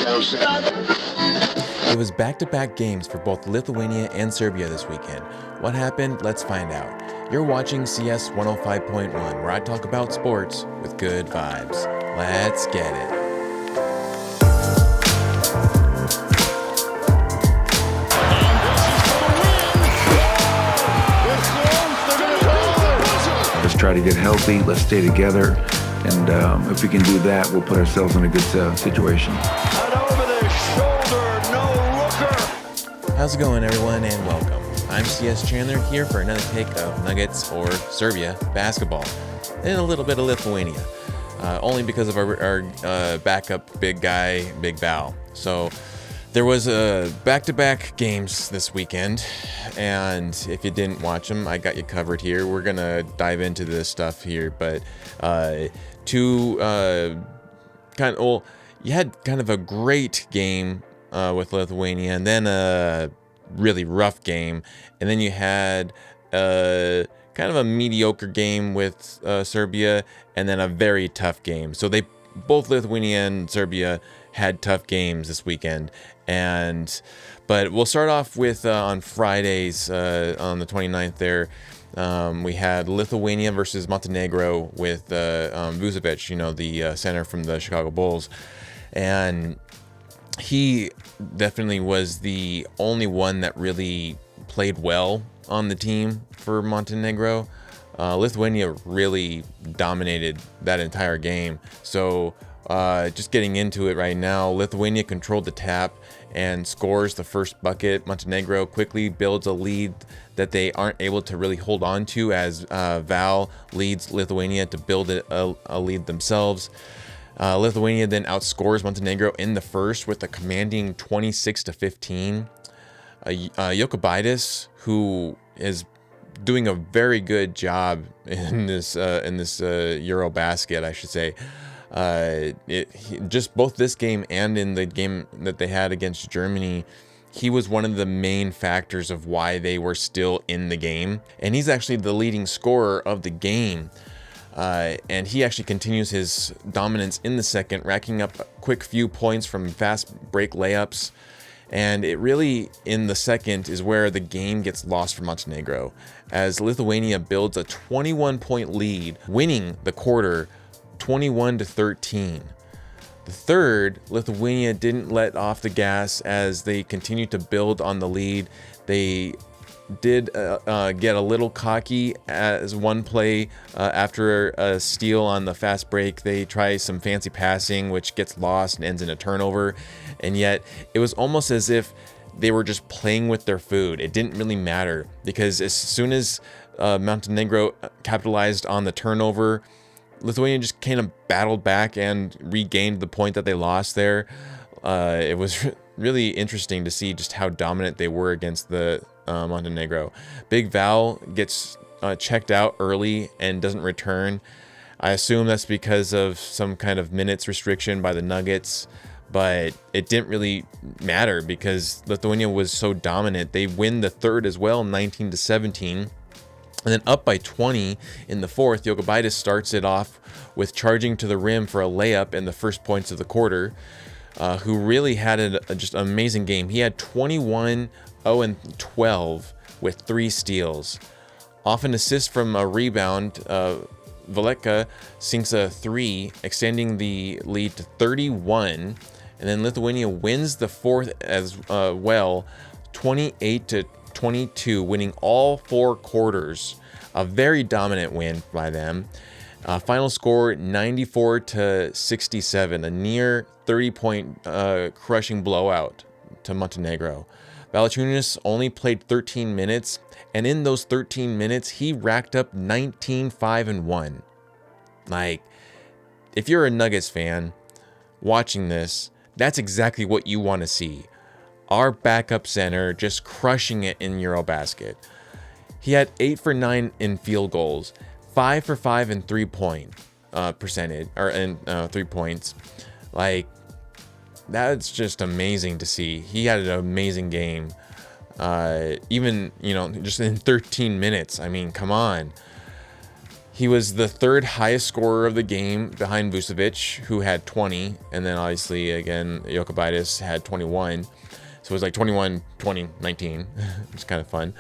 It was back-to-back games for both Lithuania and Serbia this weekend. What happened? Let's find out. You're watching CS 105.1, where I talk about sports with good vibes. Let's get it. Let's try to get healthy. Let's stay together. And if we can do that, we'll put ourselves in a good situation. And over the shoulder, no looker. How's it going, everyone, and welcome. I'm CS Chandler here for another take of Nuggets or Serbia basketball, and a little bit of Lithuania, only because of our backup big guy, Big Val. So there was back-to-back games this weekend, and if you didn't watch them, I got you covered here. We're gonna dive into this stuff here, but you had kind of a great game with Lithuania, and then a really rough game, and then you had kind of a mediocre game with Serbia, and then a very tough game. So both Lithuania and Serbia had tough games this weekend, but we'll start off with on Fridays on the 29th there. We had Lithuania versus Montenegro with Vucevic, the center from the Chicago Bulls, and he definitely was the only one that really played well on the team for Montenegro. Lithuania really dominated that entire game. So just getting into it right now, Lithuania controlled the tap and scores the first bucket. Montenegro quickly builds a lead that they aren't able to really hold on to as Val leads Lithuania to build a lead themselves. Lithuania then outscores Montenegro in the first with a commanding 26-15. Jokic, who is doing a very good job in this EuroBasket, I should say. Just both this game and in the game that they had against Germany, he was one of the main factors of why they were still in the game. And he's actually the leading scorer of the game. And he actually continues his dominance in the second, racking up a quick few points from fast break layups. And it really, in the second, is where the game gets lost for Montenegro, as Lithuania builds a 21-point lead, winning the quarter 21-13. The third, Lithuania didn't let off the gas as they continued to build on the lead. They did get a little cocky as one play after a steal on the fast break. They try some fancy passing, which gets lost and ends in a turnover. And yet it was almost as if they were just playing with their food. It didn't really matter, because as soon as Montenegro capitalized on the turnover, Lithuania just kind of battled back and regained the point that they lost there. It was really interesting to see just how dominant they were against the Montenegro. Big Val gets checked out early and doesn't return. I assume that's because of some kind of minutes restriction by the Nuggets, but it didn't really matter because Lithuania was so dominant. They win the third as well, 19-17. And then up by 20 in the fourth, Jokic starts it off with charging to the rim for a layup in the first points of the quarter, who really had just an amazing game. He had 21, 0, and 12 with 3 steals. Off an assist from a rebound, Valeka sinks a 3, extending the lead to 31. And then Lithuania wins the fourth as well, 28-22, winning all 4 quarters. A very dominant win by them. Final score 94-67, a near 30-point crushing blowout to Montenegro. Valanciunas only played 13 minutes, and in those 13 minutes, he racked up 19, 5, and 1. Like, if you're a Nuggets fan watching this, that's exactly what you want to see. Our backup center just crushing it in EuroBasket. He had 8 for 9 in field goals, 5 for 5 in 3-point percentage, or in 3 points. Like, that's just amazing to see. He had an amazing game. Even, just in 13 minutes. I mean, come on. He was the third highest scorer of the game behind Vucevic, who had 20. And then obviously, again, Jokic had 21. So it was like 21, 20, 19. It's kind of fun.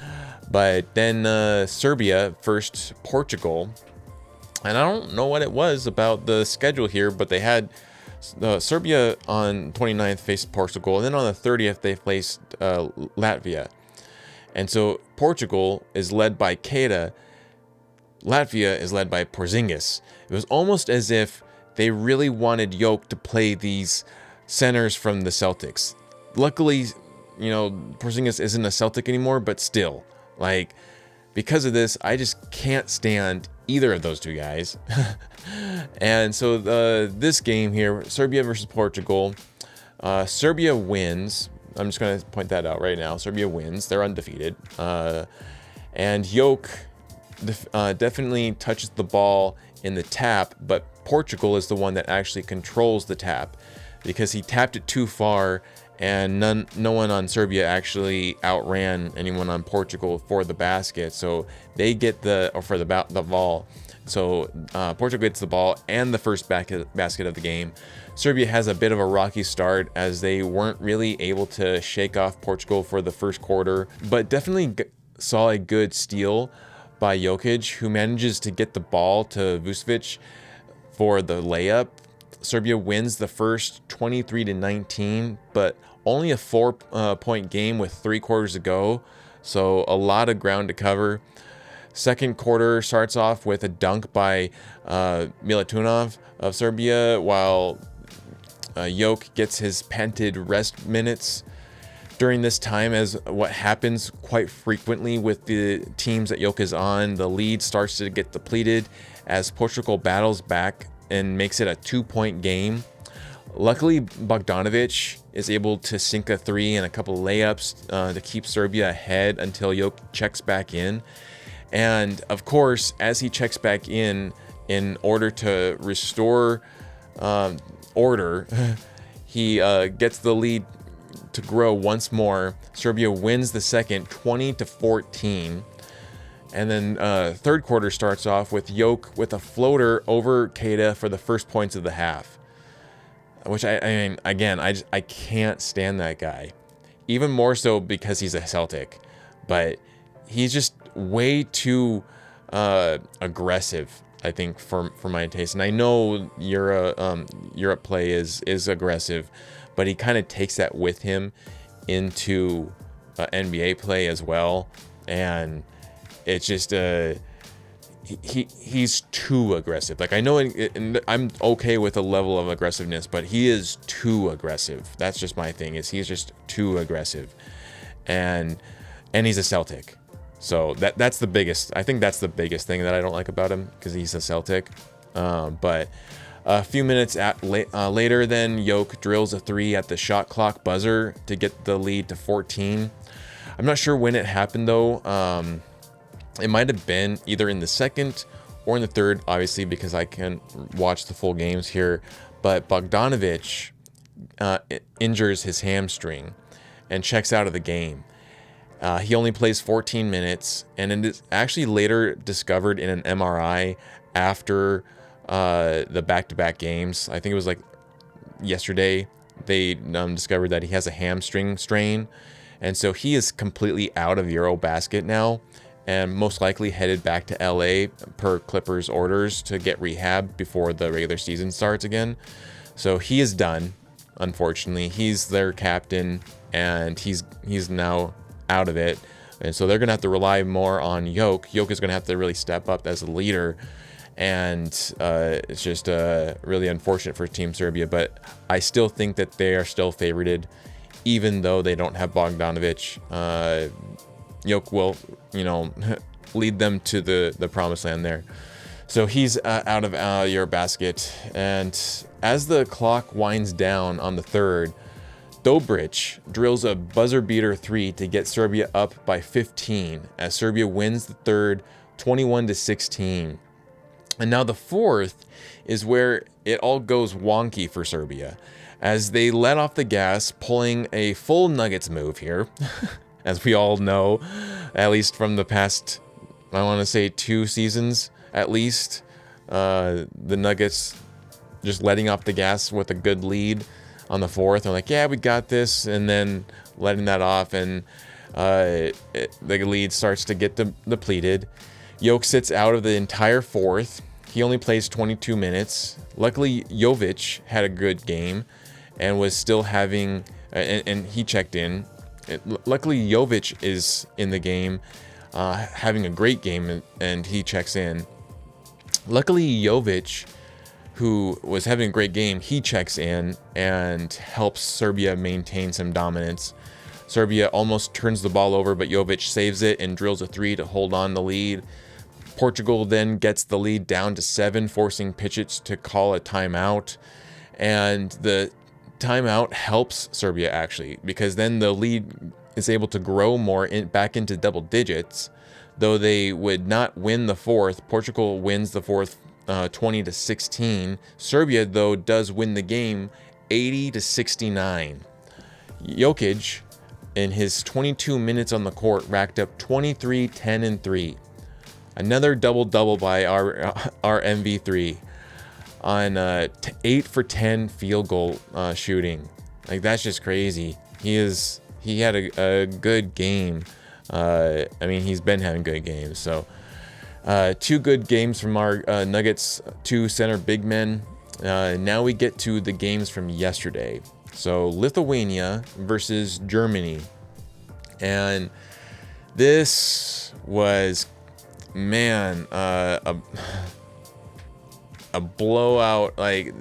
But then Serbia first Portugal. And I don't know what it was about the schedule here, but they had Serbia on 29th faced Portugal. And then on the 30th, they faced Latvia. And so Portugal is led by Keita. Latvia is led by Porzingis. It was almost as if they really wanted Jokic to play these centers from the Celtics. Luckily, Porzingis isn't a Celtic anymore, but still, because of this, I just can't stand either of those two guys. And so this game here, Serbia versus Portugal, Serbia wins. I'm just going to point that out right now. Serbia wins. They're undefeated. And Jokic definitely touches the ball in the tap, but Portugal is the one that actually controls the tap because he tapped it too far, and no one on Serbia actually outran anyone on Portugal for the basket. So they get the ball. So Portugal gets the ball and the first basket of the game. Serbia has a bit of a rocky start as they weren't really able to shake off Portugal for the first quarter, but definitely saw a good steal by Jokic, who manages to get the ball to Vucevic for the layup. Serbia wins the first 23-19, but only a 4-point game with 3 quarters to go, so a lot of ground to cover. Second quarter starts off with a dunk by Milutinov of Serbia, while Jokic gets his patented rest minutes. During this time, as what happens quite frequently with the teams that Jokic is on, the lead starts to get depleted as Portugal battles back and makes it a 2-point game. Luckily, Bogdanovic is able to sink a 3 and a couple layups to keep Serbia ahead until Jokic checks back in. And of course, as he checks back in order to restore order, he gets the lead to grow once more. Serbia wins the second 20-14. And then third quarter starts off with Jokic with a floater over Keita for the first points of the half. Which I mean, again, I can't stand that guy. Even more so because he's a Celtic. But he's just way too aggressive, I think, for my taste. And I know Europe play is aggressive, but he kind of takes that with him into NBA play as well, and it's just he's too aggressive. I know, and I'm okay with a level of aggressiveness, but he is too aggressive. That's just my thing. He's just too aggressive, and he's a Celtic, so that's the biggest. I think that's the biggest thing that I don't like about him, because he's a Celtic, but. A few minutes later, then Jokic drills a 3 at the shot clock buzzer to get the lead to 14. I'm not sure when it happened though. It might have been either in the second or in the third, obviously, because I can watch the full games here. But Bogdanovic injures his hamstring and checks out of the game. He only plays 14 minutes, and it is actually later discovered in an MRI after the back-to-back games. I think it was like yesterday they discovered that he has a hamstring strain, and so he is completely out of EuroBasket now, and most likely headed back to LA per Clippers orders to get rehab before the regular season starts again. So he is done, unfortunately. He's their captain, and he's now out of it, and so they're gonna have to rely more on Jokic. Jokic is gonna have to really step up as a leader. And it's just really unfortunate for Team Serbia, but I still think that they are still favorited, even though they don't have Bogdanovic. Jokic will, lead them to the promised land there. So he's out of EuroBasket, and as the clock winds down on the third, Dobric drills a buzzer beater 3 to get Serbia up by 15, as Serbia wins the third 21-16. And now the fourth is where it all goes wonky for Serbia, as they let off the gas, pulling a full Nuggets move here, as we all know, at least from the past, I want to say 2 seasons, at least. The Nuggets just letting off the gas with a good lead on the fourth. They're like, yeah, we got this, and then letting that off, and the lead starts to get depleted. Jokic sits out of the entire fourth. He only plays 22 minutes. Luckily, Jovic had a good game and was still having, and he checked in. Luckily, Jovic is in the game, having a great game, and he checks in. Luckily, Jovic, who was having a great game, he checks in and helps Serbia maintain some dominance. Serbia almost turns the ball over, but Jovic saves it and drills a three to hold on the lead. Portugal then gets the lead down to 7, forcing Pičić to call a timeout. And the timeout helps Serbia, actually, because then the lead is able to grow more back into double digits. Though they would not win the fourth, Portugal wins the fourth 20-16. Serbia, though, does win the game 80-69. Jokic, in his 22 minutes on the court, racked up 23, 10, and 3. Another double-double by our MV3 on 8 for 10 field goal shooting. Like, that's just crazy. He had a good game. I mean, he's been having good games. So, 2 good games from our Nuggets, 2 center big men. Now we get to the games from yesterday. So, Lithuania versus Germany. And this was, man, a blowout. Like,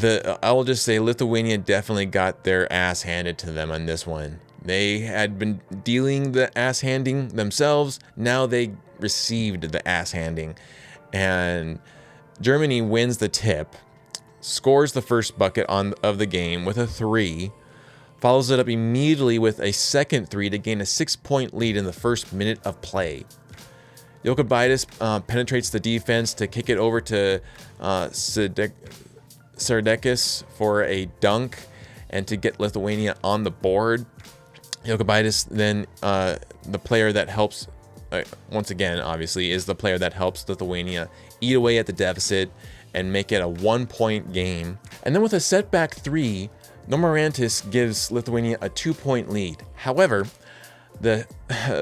I will just say Lithuania definitely got their ass handed to them on this one. They had been dealing the ass handing themselves. Now they received the ass handing. And Germany wins the tip, scores the first bucket of the game with a 3, follows it up immediately with a second 3 to gain a 6-point lead in the first minute of play. Jokic penetrates the defense to kick it over to Serdekis for a dunk and to get Lithuania on the board. Jokic then, the player that helps, once again, obviously, is the player that helps Lithuania eat away at the deficit and make it a 1-point game. And then with a setback 3, Nomarantis gives Lithuania a 2-point lead. However, the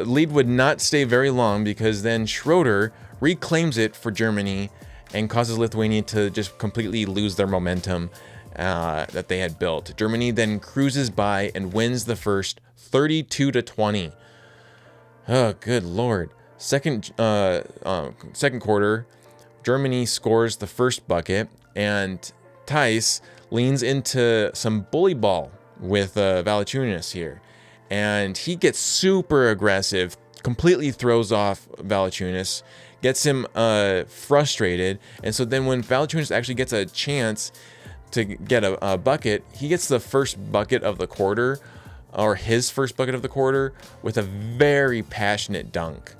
lead would not stay very long because then Schroeder reclaims it for Germany and causes Lithuania to just completely lose their momentum that they had built. Germany then cruises by and wins the first 32-20. Oh, good Lord. Second quarter, Germany scores the first bucket, and Theis leans into some bully ball with Valanciunas here. And he gets super aggressive, completely throws off Valanciunas, gets him frustrated. And so then when Valanciunas actually gets a chance to get a bucket, he gets the first bucket of the quarter, or his first bucket of the quarter, with a very passionate dunk.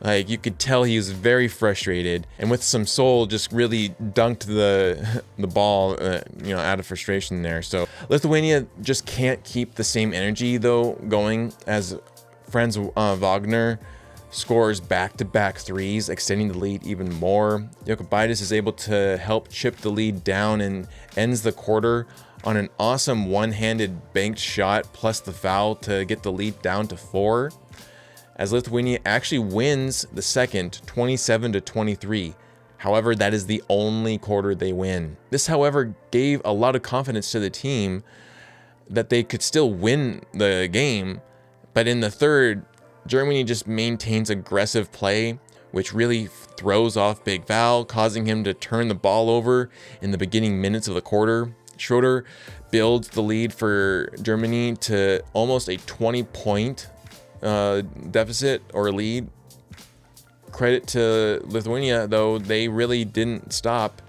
Like, you could tell he was very frustrated, and with some soul, just really dunked the ball, out of frustration there. So Lithuania just can't keep the same energy though going as Franz Wagner scores back-to-back 3s, extending the lead even more. Jokic is able to help chip the lead down and ends the quarter on an awesome one-handed banked shot plus the foul to get the lead down to 4. As Lithuania actually wins the second 27-23. However, that is the only quarter they win. This, however, gave a lot of confidence to the team that they could still win the game. But in the third, Germany just maintains aggressive play, which really throws off Big Val, causing him to turn the ball over in the beginning minutes of the quarter. Schroeder builds the lead for Germany to almost a 20-point deficit or lead. Credit to Lithuania, though, they really didn't stop.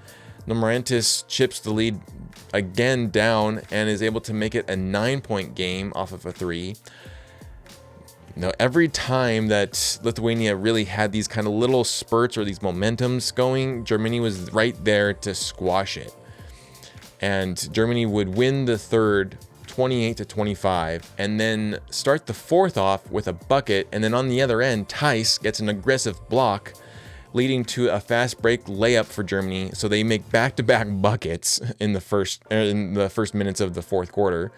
Nomarantis chips the lead again down and is able to make it a 9-point game off of a 3. Now, every time that Lithuania really had these kind of little spurts or these momentums going, Germany was right there to squash it. And Germany would win the third 28-25, and then start the fourth off with a bucket, and then on the other end, Theis gets an aggressive block leading to a fast break layup for Germany. So they make back-to-back buckets in the first minutes of the fourth quarter.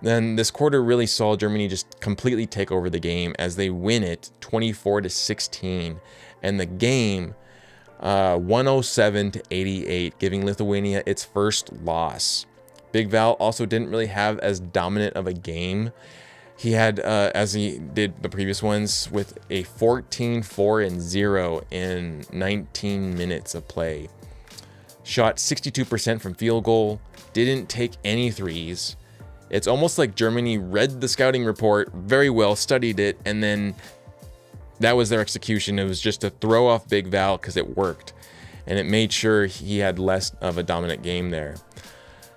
Then this quarter really saw Germany just completely take over the game as they win it 24-16, and the game 107-88, giving Lithuania its first loss. Big Val also didn't really have as dominant of a game. He had, as he did the previous ones, with a 14-4-0 in 19 minutes of play. Shot 62% from field goal, didn't take any threes. It's almost like Germany read the scouting report very well, studied it, and then that was their execution. It was just to throw off Big Val because it worked, and it made sure he had less of a dominant game there.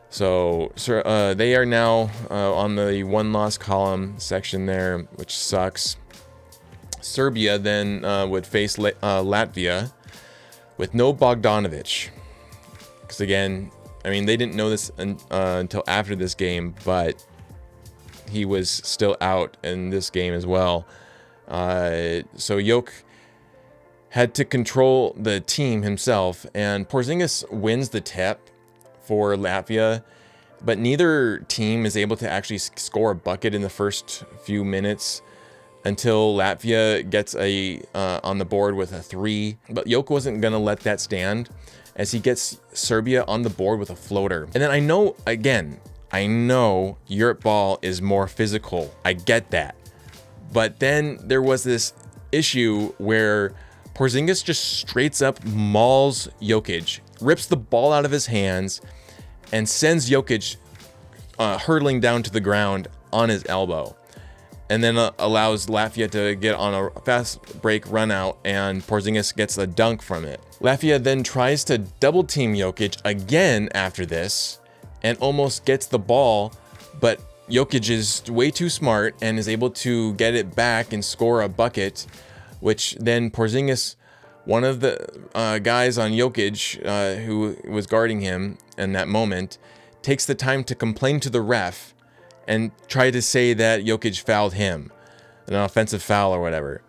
So they are now on the one-loss column section there, which sucks. Serbia then would face Latvia with no Bogdanovic. Because again, I mean, they didn't know this until after this game, but he was still out in this game as well. So Jokic had to control the team himself, and Porzingis wins the tip for Latvia, but neither team is able to actually score a bucket in the first few minutes until Latvia gets on the board with a three. But Jokic wasn't going to let that stand as he gets Serbia on the board with a floater. And then I know Europe ball is more physical. I get that. But then there was this issue where Porzingis just straight up mauls Jokic, rips the ball out of his hands, and sends Jokic hurtling down to the ground on his elbow. And then allows Latvia to get on a fast break run out, and Porzingis gets a dunk from it. Latvia then tries to double team Jokic again after this and almost gets the ball, but Jokic is way too smart and is able to get it back and score a bucket, which then Porzingis, one of the guys on Jokic who was guarding him in that moment, takes the time to complain to the ref and try to say that Jokic fouled him, an offensive foul or whatever.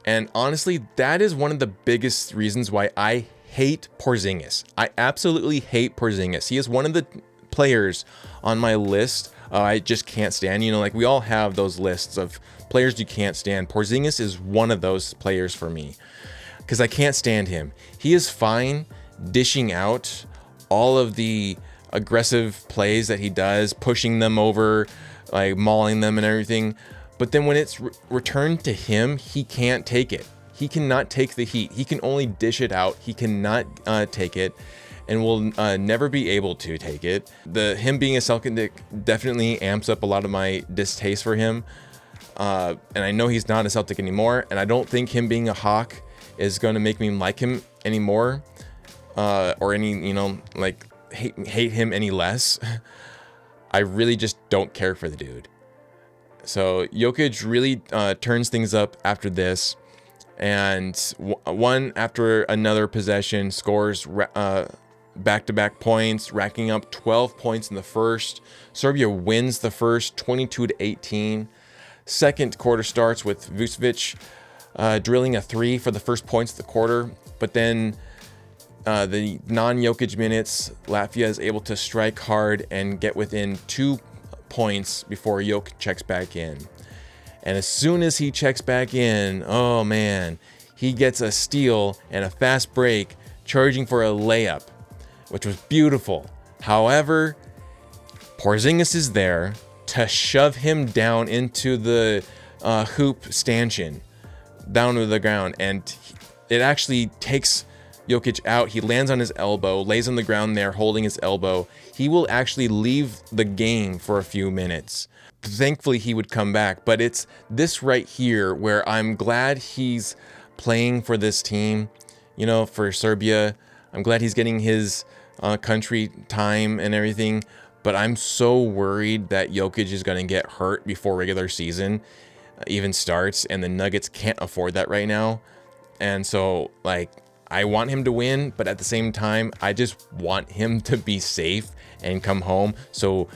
And honestly, that is one of the biggest reasons why I hate Porzingis. I absolutely hate Porzingis. He is one of the players on my list I just can't stand. You know, like we all have those lists of players you can't stand. Porzingis is one of those players for me because I can't stand him. He is fine dishing out all of the aggressive plays that he does, pushing them over, like mauling them and everything. But then when it's returned to him, he can't take it. He cannot take the heat. He can only dish it out. He cannot take it, and will never be able to take it. Him being a Celtic definitely amps up a lot of my distaste for him. And I know he's not a Celtic anymore, and I don't think him being a Hawk is going to make me like him anymore, or hate him any less. I really just don't care for the dude. So Jokic really turns things up after this, and one after another possession scores back-to-back points, racking up 12 points in the first. Serbia wins the first 22-18. Second quarter starts with Vucevic drilling a three for the first points of the quarter, but then the non-Jokic minutes, Latvia is able to strike hard and get within 2 points before Jokic checks back in. And as soon as he checks back in, oh man, he gets a steal and a fast break, charging for a layup, which was beautiful. However, Porzingis is there to shove him down into the hoop stanchion, down to the ground, and it actually takes Jokic out. He lands on his elbow, lays on the ground there holding his elbow. He will actually leave the game for a few minutes. Thankfully, he would come back, but it's this right here where I'm glad he's playing for this team, you know, for Serbia. I'm glad he's getting his country time and everything, but I'm so worried that Jokic is going to get hurt before regular season even starts, and the Nuggets can't afford that right now. And so, like, I want him to win, but at the same time, I just want him to be safe and come home so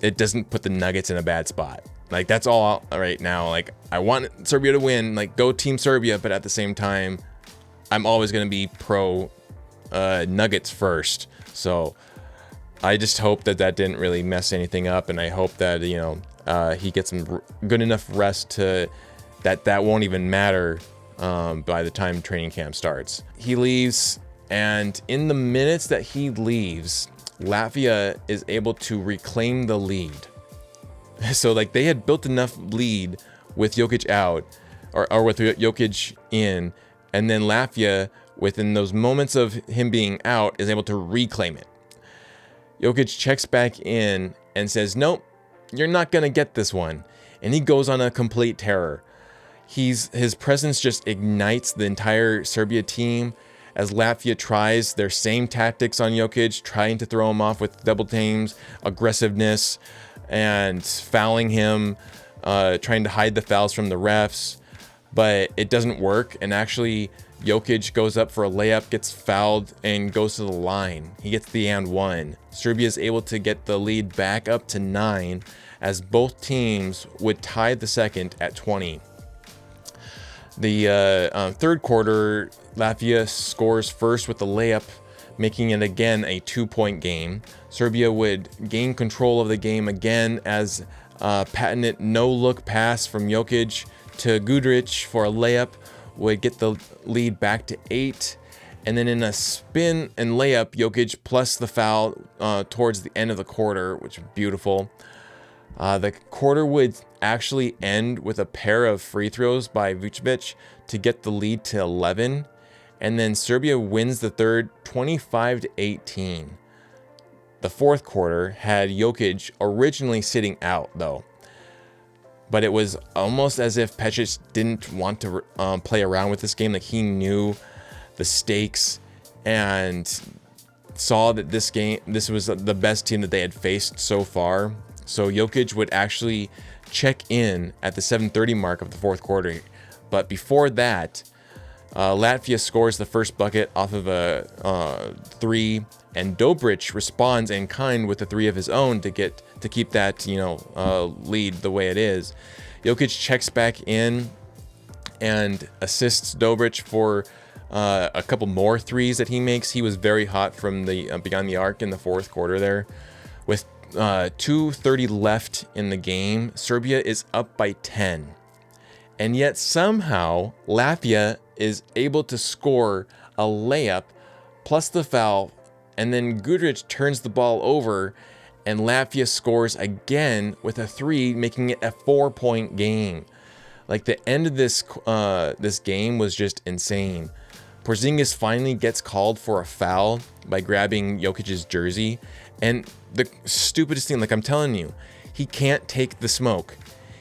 it doesn't put the Nuggets in a bad spot. Like, that's all right now. Like, I want Serbia to win, like, go Team Serbia, but at the same time, I'm always going to be pro Nuggets first. So I just hope that didn't really mess anything up, and I hope that he gets some good enough rest to that won't even matter by the time training camp starts. He leaves, and in the minutes that he leaves, Latvia is able to reclaim the lead. So like they had built enough lead with Jokic out, or with Jokic in, and then Latvia, within those moments of him being out, is able to reclaim it. Jokic checks back in and says, "Nope, you're not gonna get this one," and he goes on a complete terror. His presence just ignites the entire Serbia team as Latvia tries their same tactics on Jokic, trying to throw him off with double teams, aggressiveness, and fouling him, trying to hide the fouls from the refs, but it doesn't work. And actually, Jokic goes up for a layup, gets fouled, and goes to the line. He gets the and one. Serbia is able to get the lead back up to 9, as both teams would tie the second at 20. The third quarter, Latvia scores first with the layup, making it again a 2-point game. Serbia would gain control of the game again as patented no-look pass from Jokic to Guduric for a layup would get the lead back to 8. And then in a spin and layup, Jokic plus the foul towards the end of the quarter, which is beautiful. The quarter would actually end with a pair of free throws by Vucevic to get the lead to 11. And then Serbia wins the third 25-18. The fourth quarter had Jokic originally sitting out, though. But it was almost as if Pecic didn't want to play around with this game. Like, he knew the stakes and saw that this was the best team that they had faced so far. So Jokic would actually check in at the 7:30 mark of the fourth quarter. But before that, Latvia scores the first bucket off of a 3, and Dobric responds in kind with a 3 of his own to keep that lead the way it is. Jokic checks back in and assists Dobric for a couple more 3s that he makes. He was very hot from the beyond the arc in the fourth quarter there. With 2:30 left in the game, Serbia is up by 10. And yet somehow Latvia is able to score a layup plus the foul, and then Guduric turns the ball over and Latvia scores again with a 3, making it a 4-point game. Like, the end of this game was just insane. Porzingis finally gets called for a foul by grabbing Jokic's jersey, and the stupidest thing, like I'm telling you, he can't take the smoke.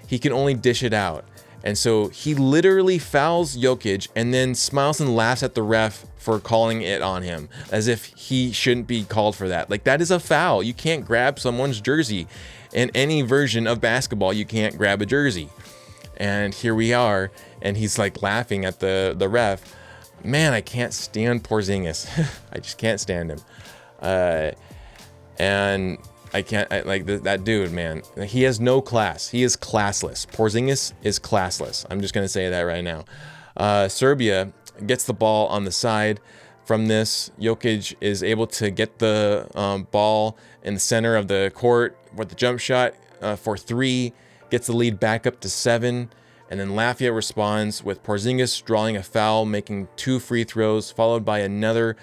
He can only dish it out. And so he literally fouls Jokic and then smiles and laughs at the ref for calling it on him, as if he shouldn't be called for that. Like, that is a foul. You can't grab someone's jersey. In any version of basketball, you can't grab a jersey. And here we are, and he's like laughing at the ref. Man, I can't stand Porzingis. I just can't stand him. And that dude, man. He has no class. He is classless. Porzingis is classless. I'm just going to say that right now. Serbia gets the ball on the side from this. Jokic is able to get the ball in the center of the court with the jump shot for 3. Gets the lead back up to 7. And then Latvia responds with Porzingis drawing a foul, making 2 free throws, followed by another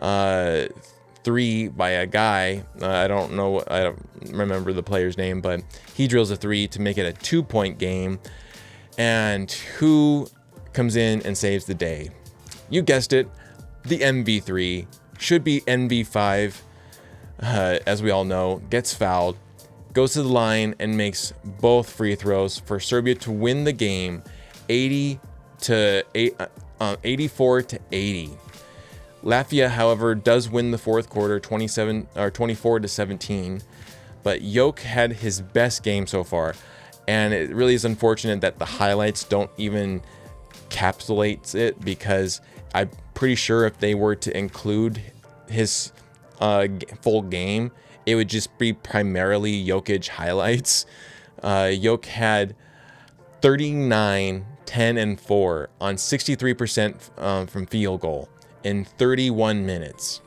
3 by a guy. I don't remember the player's name, but he drills a 3 to make it a 2-point game. And who comes in and saves the day? You guessed it, the MV3, should be MV5, as we all know, gets fouled, goes to the line and makes both free throws for Serbia to win the game 84-80. Latvia, however, does win the fourth quarter 24-17, but Jokic had his best game so far, and it really is unfortunate that the highlights don't even encapsulate it, because I'm pretty sure if they were to include his full game, it would just be primarily Jokic highlights. Jokic had 39, 10, and 4 on 63% from field goal in 31 minutes.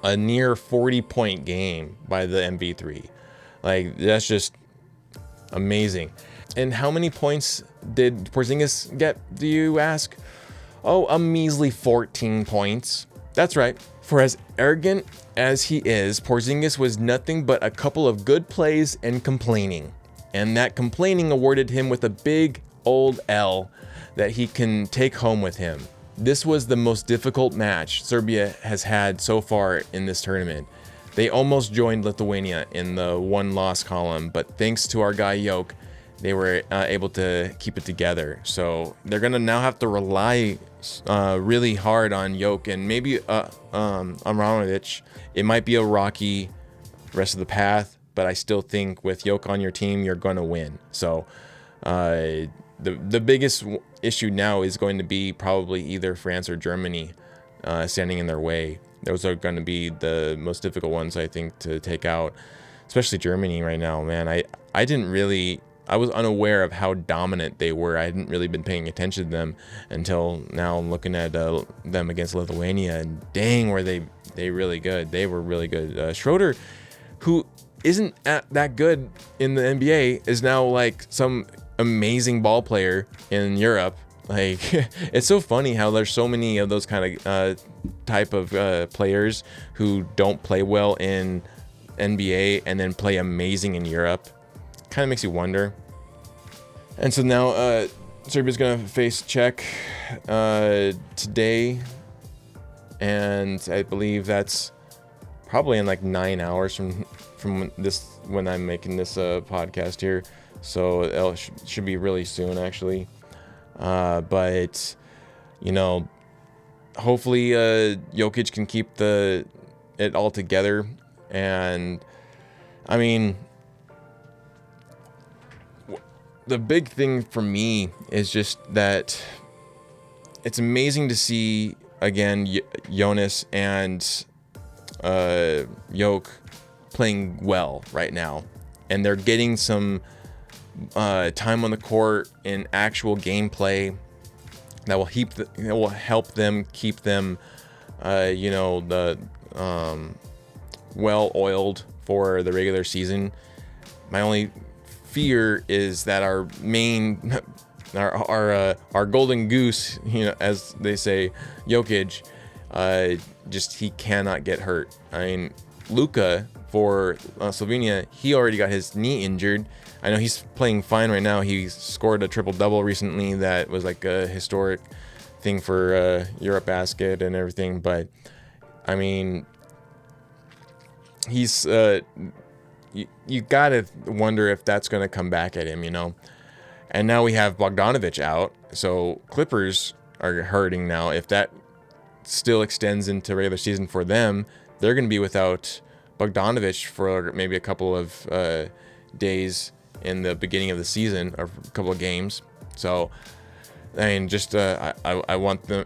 A near 40-point game by the MV3. Like, that's just amazing. And how many points did Porzingis get, do you ask? Oh, a measly 14 points. That's right. For as arrogant as he is, Porzingis was nothing but a couple of good plays and complaining. And that complaining awarded him with a big old L that he can take home with him. This was the most difficult match Serbia has had so far in this tournament. They almost joined Lithuania in the one-loss column, but thanks to our guy Jokic, they were able to keep it together. So they're going to now have to rely really hard on Jokic and maybe Abramovich. It might be a rocky rest of the path, but I still think with Jokic on your team, you're going to win. So the biggest issue now is going to be probably either France or Germany standing in their way. Those are going to be the most difficult ones, I think, to take out, especially Germany right now, man. I was unaware of how dominant they were. I hadn't really been paying attention to them until now. I'm looking at them against Lithuania, and dang, were they really good. They were really good. Schroeder, who isn't that good in the NBA, is now like some amazing ball player in Europe. Like, it's so funny how there's so many of those kind of type of players who don't play well in NBA and then play amazing in Europe. Kind of makes you wonder. And so now Serbia's going to face Czech today, and I believe that's probably in like 9 hours from this when I'm making this podcast here. So it should be really soon, actually. But you know, hopefully Jokic can keep it all together. And I mean, the big thing for me is just that it's amazing to see again Jonas and Jokic playing well right now, and they're getting some time on the court in actual gameplay that will help them keep them well oiled for the regular season. My only fear is that our main our golden goose, as they say, Jokic, just he cannot get hurt. I mean, Luka for Slovenia, he already got his knee injured. I know he's playing fine right now. He scored a triple-double recently that was like a historic thing for EuroBasket and everything. But, I mean, he's... you got to wonder if that's going to come back at him, And now we have Bogdanovic out. So Clippers are hurting now. If that still extends into regular season for them, they're going to be without Bogdanovic for maybe a couple of days in the beginning of the season, or a couple of games. So, I mean, just I want them.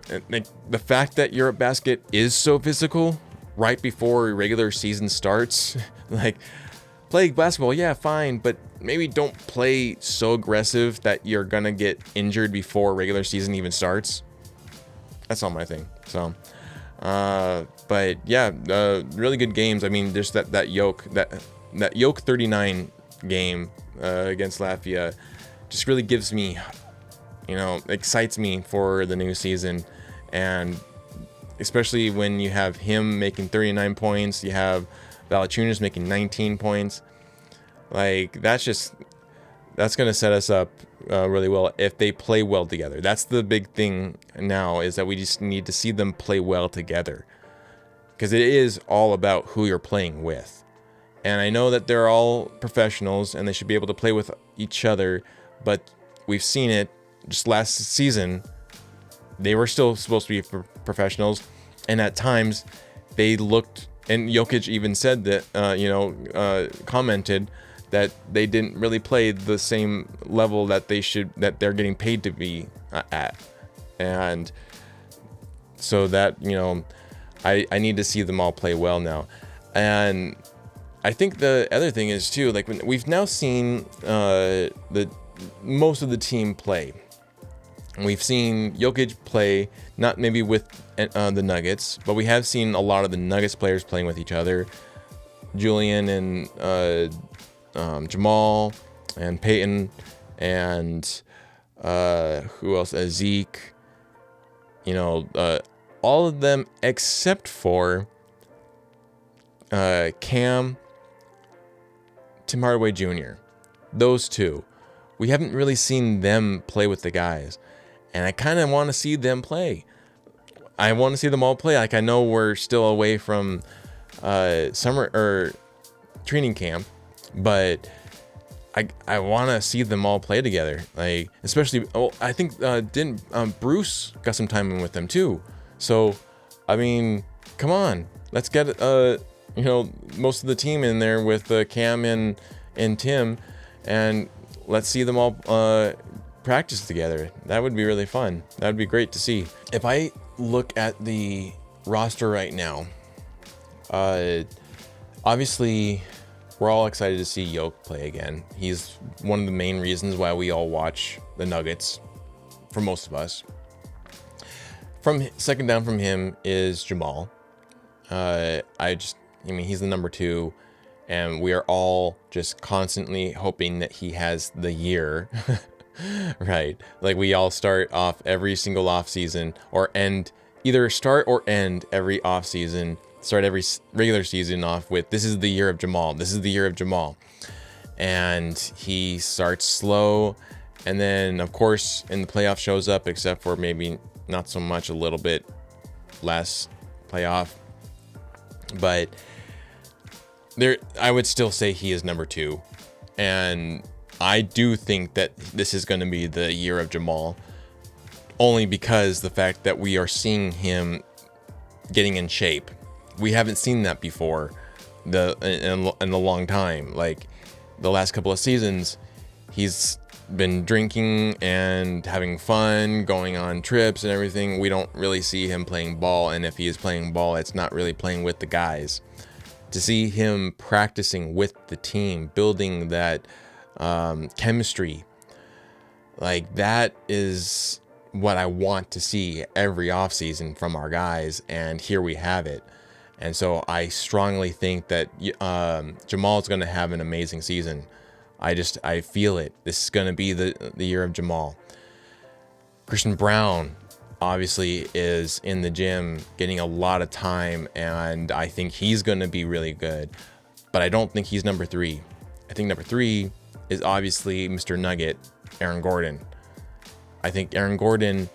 The fact that EuroBasket is so physical right before regular season starts, like, play basketball, yeah, fine, but maybe don't play so aggressive that you're gonna get injured before regular season even starts. That's all my thing. So, but yeah, really good games. I mean, there's that Jokic 39 game against Latvia just really gives me, excites me for the new season, and especially when you have him making 39 points, you have Valanciunas making 19 points. Like, that's going to set us up really well if they play well together. That's the big thing now, is that we just need to see them play well together, because it is all about who you're playing with. And I know that they're all professionals and they should be able to play with each other, but we've seen it just last season. They were still supposed to be professionals, and at times they looked, and Jokic even said that, commented that they didn't really play the same level that they're getting paid to be at. And so that, I need to see them all play well now. And I think the other thing is too, like, when we've now seen the most of the team play. We've seen Jokic play, not maybe with the Nuggets, but we have seen a lot of the Nuggets players playing with each other. Julian and Jamal and Peyton and who else? Zeke. All of them except for Cam, Tim Hardaway Jr. Those two. We haven't really seen them play with the guys. And I kind of want to see them play. I want to see them all play. Like, I know we're still away from summer or training camp, but I want to see them all play together. Like, especially, I think didn't Bruce got some time in with them too. So, I mean, come on, let's get most of the team in there with Cam and Tim, and let's see them all practice together. That would be really fun. That would be great to see. If I look at the roster right now, obviously we're all excited to see Yoke play again. He's one of the main reasons why we all watch the Nuggets, for most of us. From second down from him is Jamal. He's the number 2, and we are all just constantly hoping that he has the year. Right, like we all start off every single off season, or either start or end every off season, start every regular season off with, this is the year of Jamal, this is the year of Jamal. And he starts slow, and then of course in the playoff shows up, except for maybe not so much, a little bit less playoff, but I would still say he is number 2. And I do think that this is going to be the year of Jamal, only because the fact that we are seeing him getting in shape. We haven't seen that before in a long time. Like, the last couple of seasons, he's been drinking and having fun, going on trips and everything. We don't really see him playing ball, and if he is playing ball, it's not really playing with the guys. To see him practicing with the team, building that chemistry, like, that is what I want to see every offseason from our guys, and here we have it. And so I strongly think that Jamal is going to have an amazing season. I feel it. This is going to be the year of Jamal. Christian Brown obviously is in the gym getting a lot of time, and I think he's going to be really good, but I don't think he's number 3. I think number 3 is obviously Mr. Nugget, Aaron Gordon. I think Aaron Gordon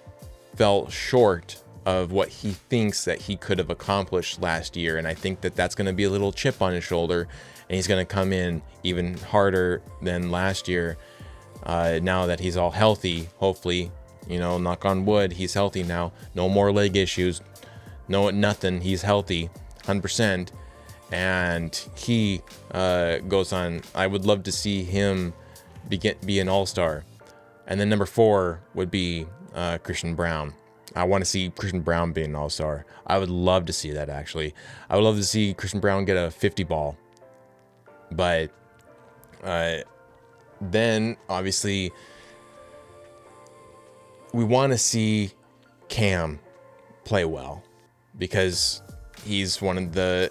fell short of what he thinks that he could have accomplished last year, and I think that that's going to be a little chip on his shoulder, and he's going to come in even harder than last year, now that he's all healthy. Hopefully, knock on wood, he's healthy now. No more leg issues. Nothing. He's healthy, 100%. And he goes on. I would love to see him be an all-star. And then number 4 would be Christian Brown. I want to see Christian Brown be an all-star. I would love to see that, actually. I would love to see Christian Brown get a 50 ball. But then, obviously, we want to see Cam play well, because he's one of the,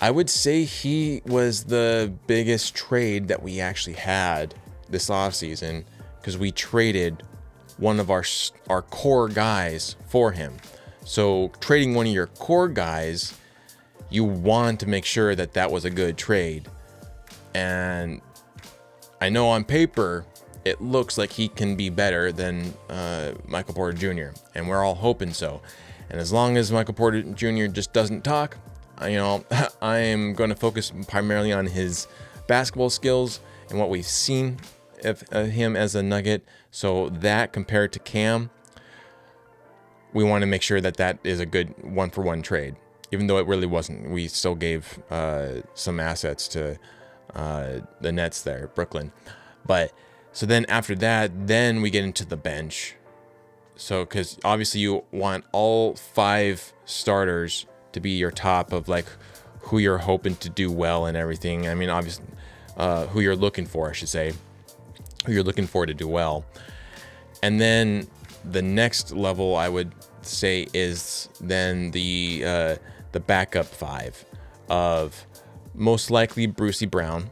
I would say he was the biggest trade that we actually had this offseason, because we traded one of our core guys for him. So trading one of your core guys, you want to make sure that that was a good trade. And I know on paper, it looks like he can be better than Michael Porter Jr., and we're all hoping so. And as long as Michael Porter Jr. just doesn't talk, I am going to focus primarily on his basketball skills and what we've seen of him as a Nugget. So that, compared to Cam, we want to make sure that that is a good one-for-one trade. Even though it really wasn't, we still gave some assets to the Nets there, Brooklyn. But so then after that, then we get into the bench. So, because obviously you want all 5 starters to be your top of, like, who you're hoping to do well and everything. I mean, obviously, who you're looking for, I should say, who you're looking for to do well. And then the next level I would say is then the backup 5 of most likely Brucey Brown,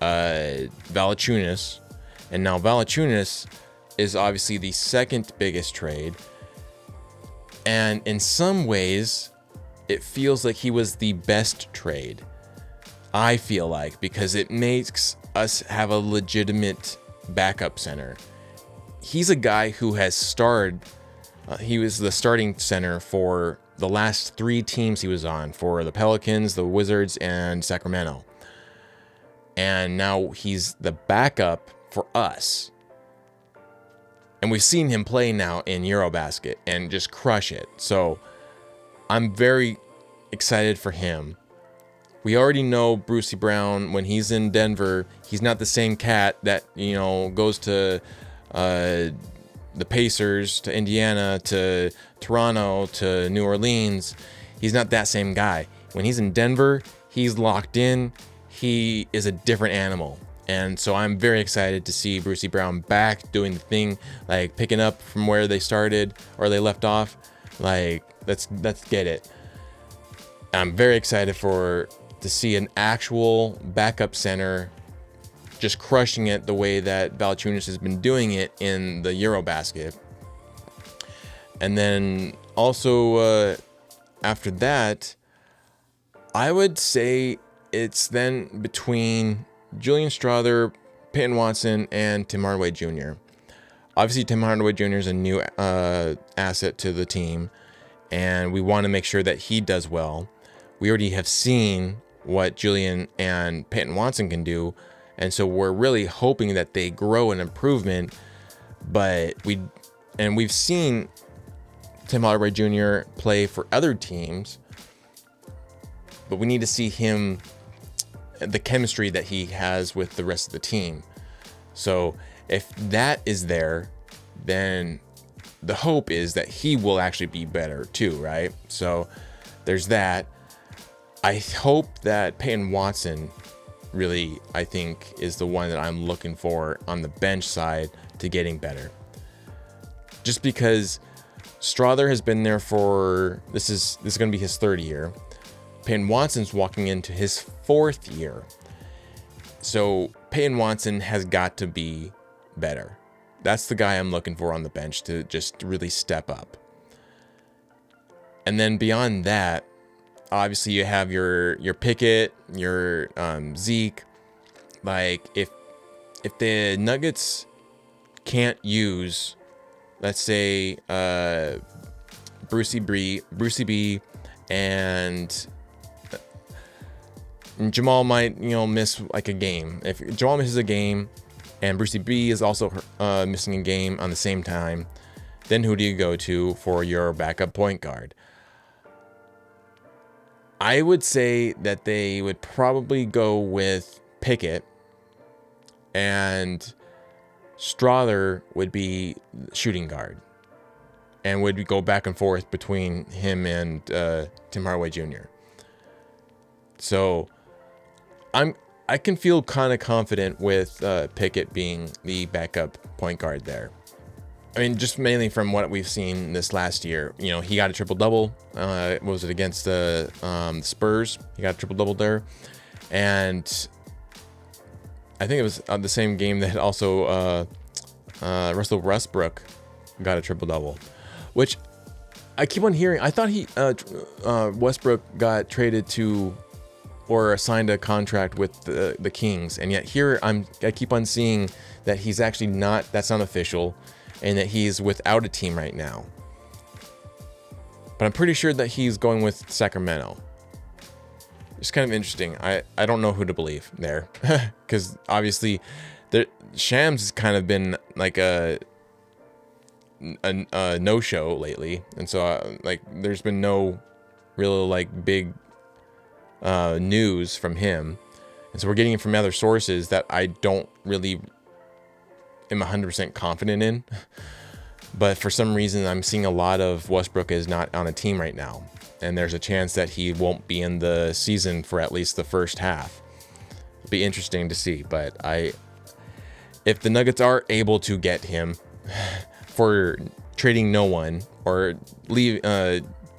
Valanciunas, and now Valanciunas is obviously the second biggest trade, and in some ways it feels like he was the best trade, I feel like, because it makes us have a legitimate backup center. He's a guy who has starred, he was the starting center for the last 3 teams he was on, for the Pelicans, the Wizards, and Sacramento. And now he's the backup for us. And we've seen him play now in EuroBasket and just crush it. So I'm very excited for him. We already know Brucey Brown, when he's in Denver, he's not the same cat that, you know, goes to the Pacers, to Indiana, to Toronto, to New Orleans. He's not that same guy. When he's in Denver, he's locked in. He is a different animal. And so I'm very excited to see Brucey Brown back doing the thing, like picking up from where they started or they left off. Like, let's get it. I'm very excited to see an actual backup center just crushing it the way that Valanciunas has been doing it in the EuroBasket. And then also after that, I would say it's then between Julian Strawther, Peyton Watson, and Tim Hardaway Jr. Obviously, Tim Hardaway Jr. is a new asset to the team, and we want to make sure that he does well. We already have seen what Julian and Peyton Watson can do, and so we're really hoping that they grow an improvement. But we've seen Tim Hardaway Jr. play for other teams, but we need to see him, the chemistry that he has with the rest of the team. So if that is there, then the hope is that he will actually be better too, right? So there's that. I hope that Peyton Watson really, I think, is the one that I'm looking for on the bench side to getting better. Just because Strawther has been there for, this is going to be his 3rd year. Peyton Watson's walking into his 4th year. So Peyton Watson has got to be better. That's the guy I'm looking for on the bench to just really step up. And then beyond that, obviously you have your Pickett, your Zeke. Like if the Nuggets can't use, let's say, Brucey B, and Jamal might, miss like a game. If Jamal misses a game and Brucey B is also missing a game on the same time, then who do you go to for your backup point guard? I would say that they would probably go with Pickett, and Strawther would be shooting guard, and would go back and forth between him and Tim Hardaway Jr. So I can feel kind of confident with Pickett being the backup point guard there. I mean, just mainly from what we've seen this last year. He got a triple-double. Was it against the Spurs? He got a triple-double there. And I think it was the same game that also Russell Westbrook got a triple-double. Which I keep on hearing. I thought Westbrook got traded to or signed a contract with the Kings. And yet here I keep on seeing that he's actually not, that's not official, and that he's without a team right now. But I'm pretty sure that he's going with Sacramento. It's kind of interesting. I don't know who to believe there. Because obviously, Shams has kind of been like a no-show lately. And so, there's been no real, big news from him. And so we're getting it from other sources that I don't really am 100% confident in. But for some reason, I'm seeing a lot of Westbrook is not on a team right now. And there's a chance that he won't be in the season for at least the first half. be interesting to see. But if the Nuggets are able to get him for trading no one or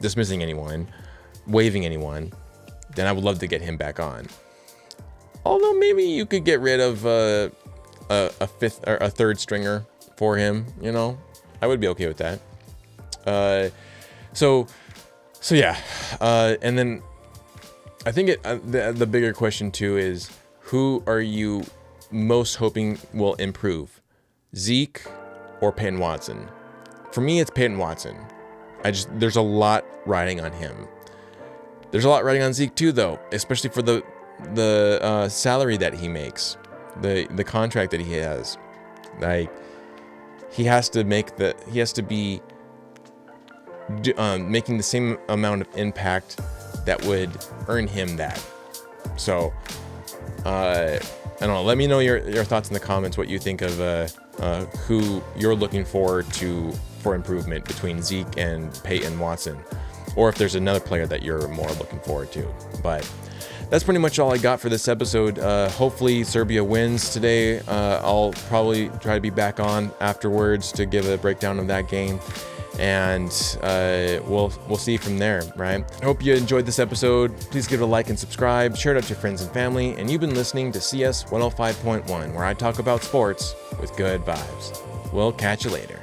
dismissing anyone, waiving anyone, then I would love to get him back on. Although maybe you could get rid of a fifth or a third stringer for him, I would be okay with that. So yeah, and then I think the bigger question too is, who are you most hoping will improve, Zeke or Peyton Watson? For me, it's Peyton Watson. There's a lot riding on him. There's a lot riding on Zeke too, though, especially for the salary that he makes, the contract that he has. Like, he has to be making the same amount of impact that would earn him that. So, I don't know. Let me know your thoughts in the comments. What you think of who you're looking for improvement between Zeke and Peyton Watson, or if there's another player that you're more looking forward to. But that's pretty much all I got for this episode. Hopefully Serbia wins today. I'll probably try to be back on afterwards to give a breakdown of that game, and we'll see from there, right? I hope you enjoyed this episode. Please give it a like and subscribe, share it out to your friends and family, and you've been listening to CS 105.1, where I talk about sports with good vibes. We'll catch you later.